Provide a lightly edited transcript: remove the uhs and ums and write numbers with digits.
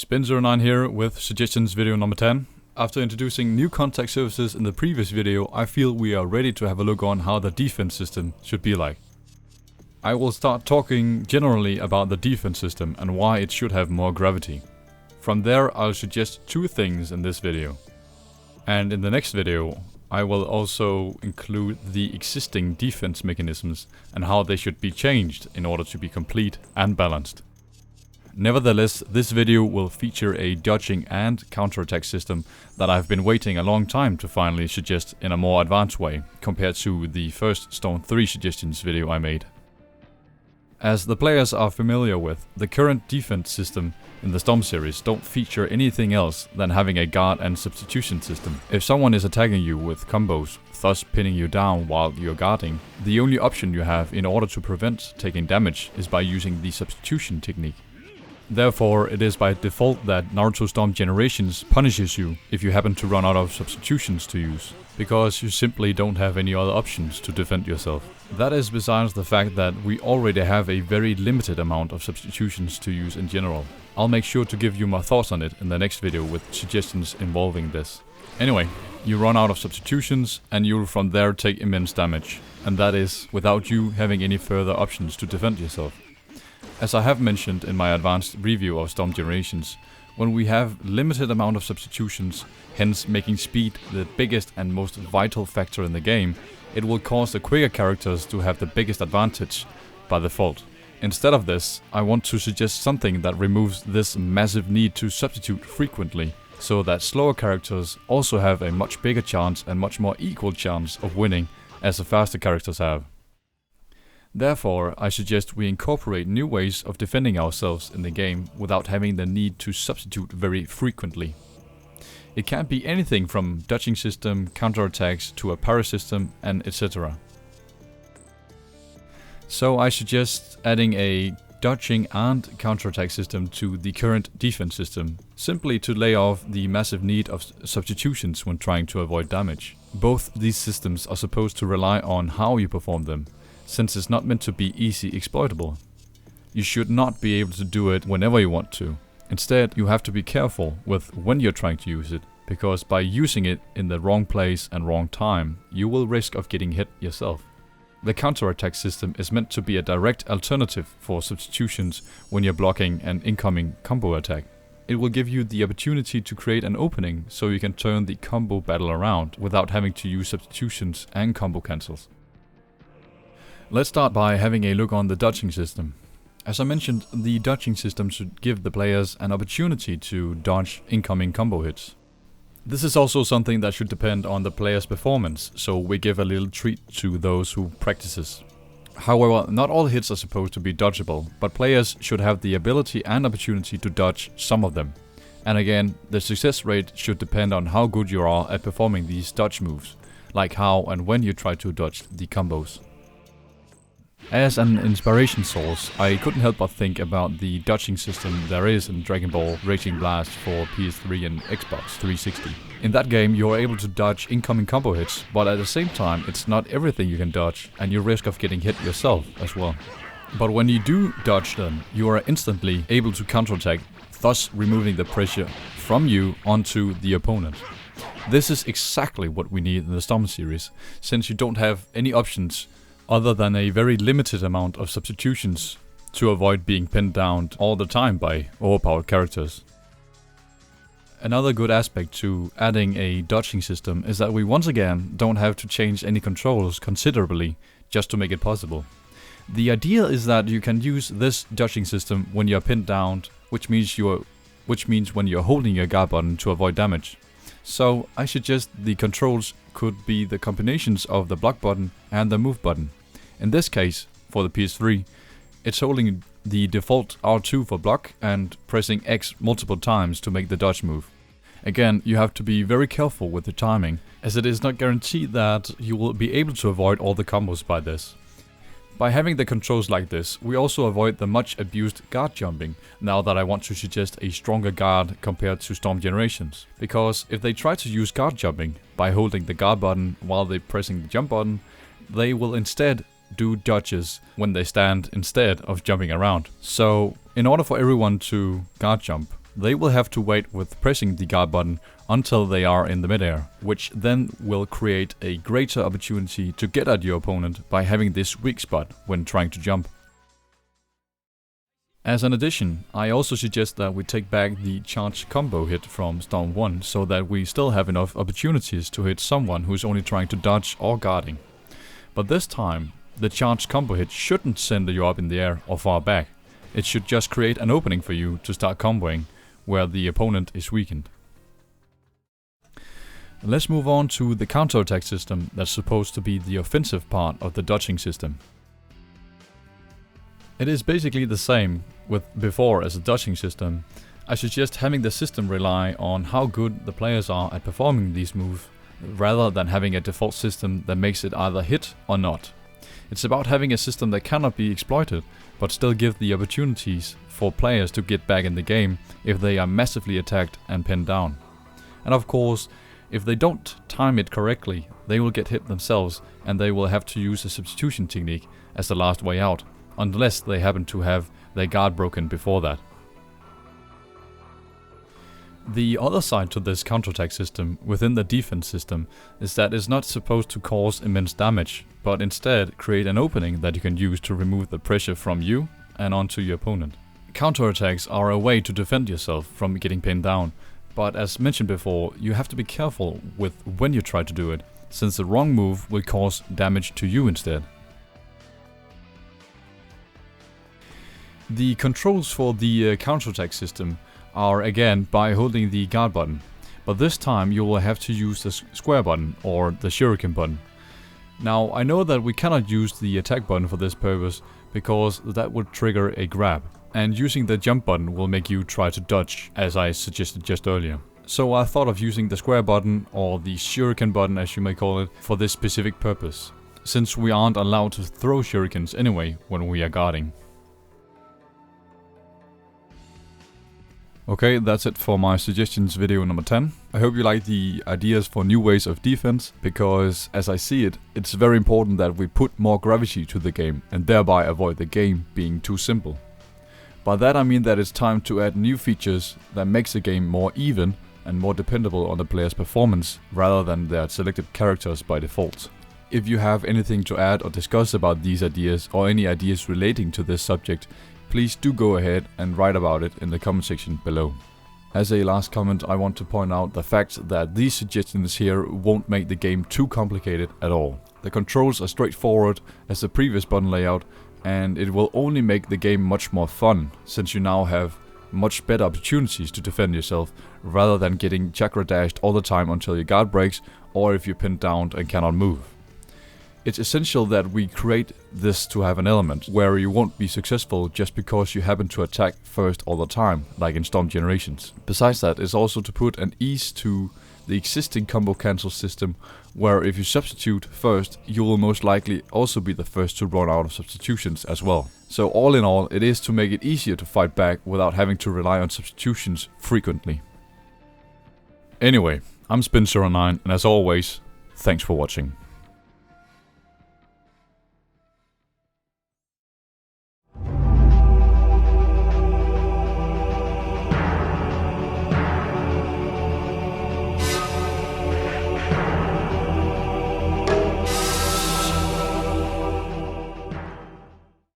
SPYN09 here with suggestions video number 10. After introducing new contact surfaces in the previous video, I feel we are ready to have a look on how the defense system should be like. I will start talking generally about the defense system and why it should have more gravity. From there I'll suggest two things in this video. And in the next video I will also include the existing defense mechanisms and how they should be changed in order to be complete and balanced. Nevertheless, this video will feature a dodging and counterattack system that I've been waiting a long time to finally suggest in a more advanced way, compared to the first Storm 3 suggestions video I made. As the players are familiar with, the current defense system in the Storm series don't feature anything else than having a guard and substitution system. If someone is attacking you with combos, thus pinning you down while you're guarding, the only option you have in order to prevent taking damage is by using the substitution technique. Therefore, it is by default that Naruto Storm Generations punishes you if you happen to run out of substitutions to use, because you simply don't have any other options to defend yourself. That is besides the fact that we already have a very limited amount of substitutions to use in general. I'll make sure to give you my thoughts on it in the next video with suggestions involving this. Anyway, you run out of substitutions and you'll from there take immense damage, and that is without you having any further options to defend yourself. As I have mentioned in my advanced review of Storm Generations, when we have limited amount of substitutions, hence making speed the biggest and most vital factor in the game, it will cause the quicker characters to have the biggest advantage by default. Instead of this, I want to suggest something that removes this massive need to substitute frequently, so that slower characters also have a much bigger chance and much more equal chance of winning as the faster characters have. Therefore, I suggest we incorporate new ways of defending ourselves in the game without having the need to substitute very frequently. It can be anything from dodging system, counterattacks to a parry system, and etc. So I suggest adding a dodging and counterattack system to the current defense system, simply to lay off the massive need of substitutions when trying to avoid damage. Both these systems are supposed to rely on how you perform them, since it's not meant to be easy exploitable. You should not be able to do it whenever you want to. Instead, you have to be careful with when you're trying to use it, because by using it in the wrong place and wrong time, you will risk of getting hit yourself. The counterattack system is meant to be a direct alternative for substitutions when you're blocking an incoming combo attack. It will give you the opportunity to create an opening so you can turn the combo battle around without having to use substitutions and combo cancels. Let's start by having a look on the dodging system. As I mentioned, the dodging system should give the players an opportunity to dodge incoming combo hits. This is also something that should depend on the player's performance, so we give a little treat to those who practices. However, not all hits are supposed to be dodgeable, but players should have the ability and opportunity to dodge some of them. And again, the success rate should depend on how good you are at performing these dodge moves, like how and when you try to dodge the combos. As an inspiration source, I couldn't help but think about the dodging system there is in Dragon Ball Raging Blast for PS3 and Xbox 360. In that game you are able to dodge incoming combo hits, but at the same time it's not everything you can dodge, and you risk of getting hit yourself as well. But when you do dodge them, you are instantly able to counterattack, thus removing the pressure from you onto the opponent. This is exactly what we need in the Storm series, since you don't have any options other than a very limited amount of substitutions to avoid being pinned down all the time by overpowered characters. Another good aspect to adding a dodging system is that we once again don't have to change any controls considerably just to make it possible. The idea is that you can use this dodging system when you're pinned down, which means when you're holding your guard button to avoid damage. So I suggest the controls could be the combinations of the block button and the move button. In this case, for the PS3, it's holding the default R2 for block and pressing X multiple times to make the dodge move. Again, you have to be very careful with the timing, as it is not guaranteed that you will be able to avoid all the combos by this. By having the controls like this, we also avoid the much abused guard jumping, now that I want to suggest a stronger guard compared to Storm Generations. Because if they try to use guard jumping by holding the guard button while they're pressing the jump button, they will instead do dodges when they stand instead of jumping around. So in order for everyone to guard jump, they will have to wait with pressing the guard button until they are in the midair, which then will create a greater opportunity to get at your opponent by having this weak spot when trying to jump. As an addition, I also suggest that we take back the charge combo hit from Storm 1 so that we still have enough opportunities to hit someone who's only trying to dodge or guarding. But this time, the charge combo hit shouldn't send you up in the air or far back. It should just create an opening for you to start comboing where the opponent is weakened. Let's move on to the counterattack system that's supposed to be the offensive part of the dodging system. It is basically the same with before as a dodging system. I suggest having the system rely on how good the players are at performing these moves, rather than having a default system that makes it either hit or not. It's about having a system that cannot be exploited, but still give the opportunities for players to get back in the game if they are massively attacked and pinned down. And of course, if they don't time it correctly, they will get hit themselves and they will have to use a substitution technique as the last way out, unless they happen to have their guard broken before that. The other side to this counterattack system within the defense system is that it's not supposed to cause immense damage, but instead create an opening that you can use to remove the pressure from you and onto your opponent. Counterattacks are a way to defend yourself from getting pinned down, but as mentioned before, you have to be careful with when you try to do it, since the wrong move will cause damage to you instead. The controls for the counterattack system are again by holding the guard button, but this time you will have to use the square button or the shuriken button. Now I know that we cannot use the attack button for this purpose because that would trigger a grab, and using the jump button will make you try to dodge, as I suggested just earlier. So I thought of using the square button, or the shuriken button as you may call it, for this specific purpose, since we aren't allowed to throw shurikens anyway when we are guarding. Okay, that's it for my suggestions video number 10. I hope you like the ideas for new ways of defense, because as I see it, it's very important that we put more gravity to the game and thereby avoid the game being too simple. By that I mean that it's time to add new features that makes the game more even and more dependable on the player's performance rather than their selected characters by default. If you have anything to add or discuss about these ideas or any ideas relating to this subject, please do go ahead and write about it in the comment section below. As a last comment, I want to point out the fact that these suggestions here won't make the game too complicated at all. The controls are straightforward as the previous button layout, and it will only make the game much more fun, since you now have much better opportunities to defend yourself rather than getting chakra dashed all the time until your guard breaks or if you're pinned down and cannot move. It's essential that we create this to have an element where you won't be successful just because you happen to attack first all the time, like in Storm Generations. Besides that, it's also to put an ease to the existing combo cancel system, where if you substitute first, you will most likely also be the first to run out of substitutions as well. So all in all, it is to make it easier to fight back without having to rely on substitutions frequently. Anyway, I'm SPYN09, and as always, thanks for watching.